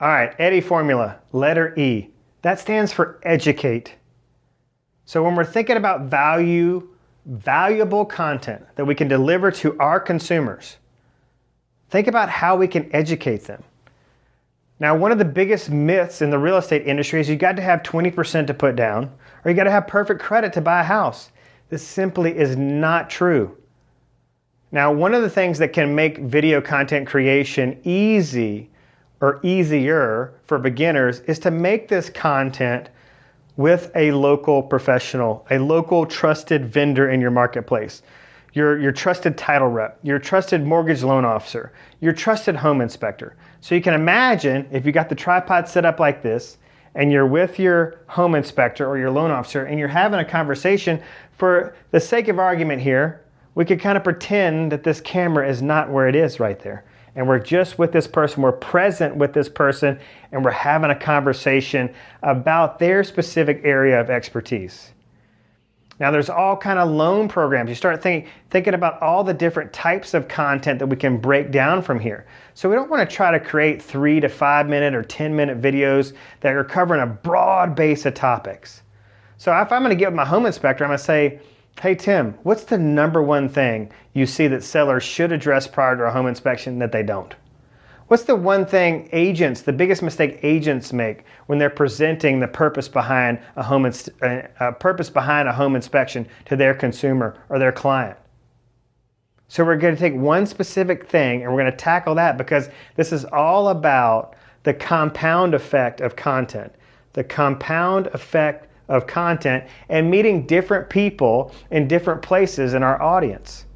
All right, E.D.I.E formula, letter E. That stands for educate. So when we're thinking about valuable content that we can deliver to our consumers, think about how we can educate them. Now, one of the biggest myths in the real estate industry is you got to have 20% to put down, or you got to have perfect credit to buy a house. This simply is not true. Now, one of the things that can make video content creation easy or easier for beginners is to make this content with a local professional, a local trusted vendor in your marketplace. Your trusted title rep, your trusted mortgage loan officer, your trusted home inspector. So you can imagine if you got the tripod set up like this and you're with your home inspector or your loan officer and you're having a conversation, for the sake of argument here, we could kind of pretend that this camera is not where it is right there. And we're just with this person, we're present with this person, and we're having a conversation about their specific area of expertise. Now there's all kind of loan programs. You start thinking about all the different types of content that we can break down from here. So we don't want to try to create 3 to 5 minute or 10-minute videos that are covering a broad base of topics. So if I'm going to get with my home inspector, I'm going to say, hey Tim, what's the #1 thing you see that sellers should address prior to a home inspection that they don't? What's the one thing the biggest mistake agents make when they're presenting the purpose behind a home inspection to their consumer or their client? So we're going to take one specific thing and we're going to tackle that, because this is all about the compound effect of content. The compound effect of content and meeting different people in different places in our audience.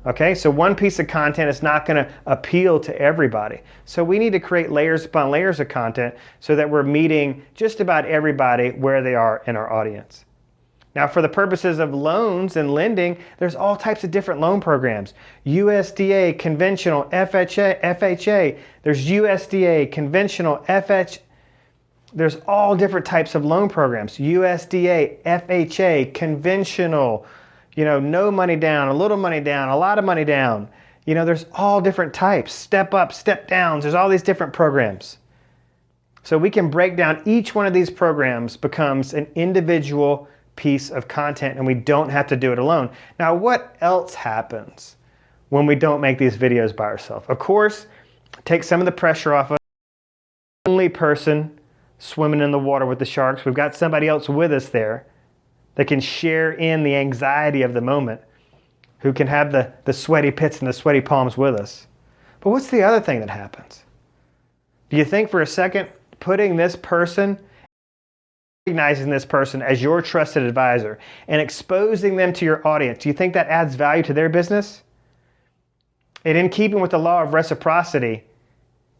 Okay, so one piece of content is not going to appeal to everybody. So we need to create layers upon layers of content so that we're meeting just about everybody where they are in our audience. Now, for the purposes of loans and lending, there's all types of different loan programs. USDA, conventional, FHA. There's USDA, conventional, FHA. There's all different types of loan programs. USDA, FHA, conventional, no money down, a little money down, a lot of money down. There's all different types. Step up, step downs. There's all these different programs. So we can break down each one of these programs becomes an individual piece of content, and we don't have to do it alone. Now, what else happens when we don't make these videos by ourselves? Of course, take some of the pressure off of the only person swimming in the water with the sharks. We've got somebody else with us there that can share in the anxiety of the moment, who can have the sweaty pits and the sweaty palms with us. But what's the other thing that happens? Do you think for a second, putting this person, recognizing this person as your trusted advisor and exposing them to your audience, do you think that adds value to their business? And in keeping with the law of reciprocity,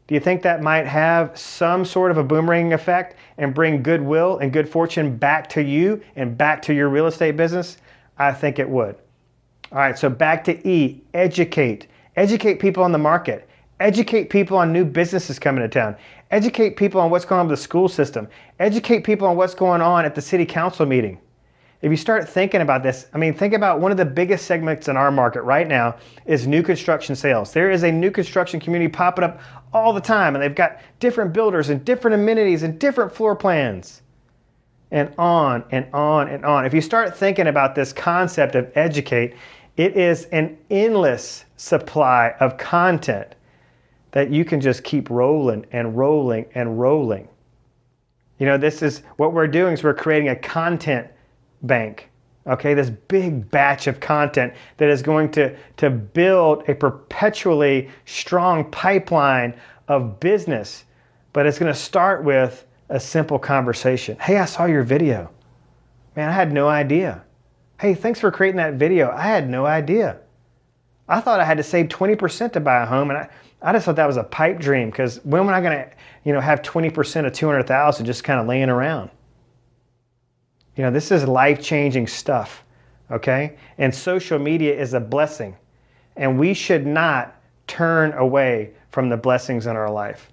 do you think that might have some sort of a boomerang effect and bring goodwill and good fortune back to you and back to your real estate business? I think it would. All right, so back to E, educate. Educate people on the market. Educate people on new businesses coming to town. Educate people on what's going on with the school system. Educate people on what's going on at the city council meeting. If you start thinking about this, think about one of the biggest segments in our market right now is new construction sales. There is a new construction community popping up all the time, and they've got different builders and different amenities and different floor plans, and on and on and on. If you start thinking about this concept of educate, it is an endless supply of content that you can just keep rolling and rolling and rolling. This is what we're doing, is we're creating a content bank. Okay, this big batch of content that is going to build a perpetually strong pipeline of business, but it's going to start with a simple conversation. Hey, I saw your video. Man, I had no idea. Hey, thanks for creating that video. I had no idea. I thought I had to save 20% to buy a home, and I just thought that was a pipe dream, because when am I going to have 20% of 200,000 just kind of laying around? This is life-changing stuff, okay? And social media is a blessing, and we should not turn away from the blessings in our life,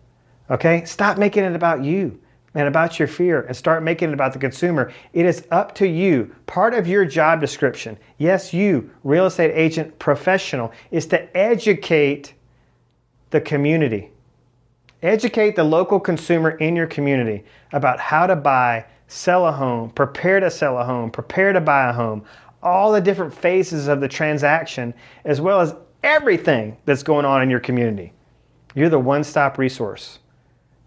okay? Stop making it about you and about your fear, and start making it about the consumer. It is up to you. Part of your job description, yes, you, real estate agent professional, is to educate the community. Educate the local consumer in your community about how to buy, sell a home, prepare to sell a home, prepare to buy a home, all the different phases of the transaction, as well as everything that's going on in your community. You're the one-stop resource.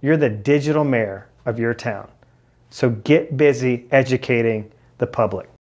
You're the digital mayor of your town. So get busy educating the public.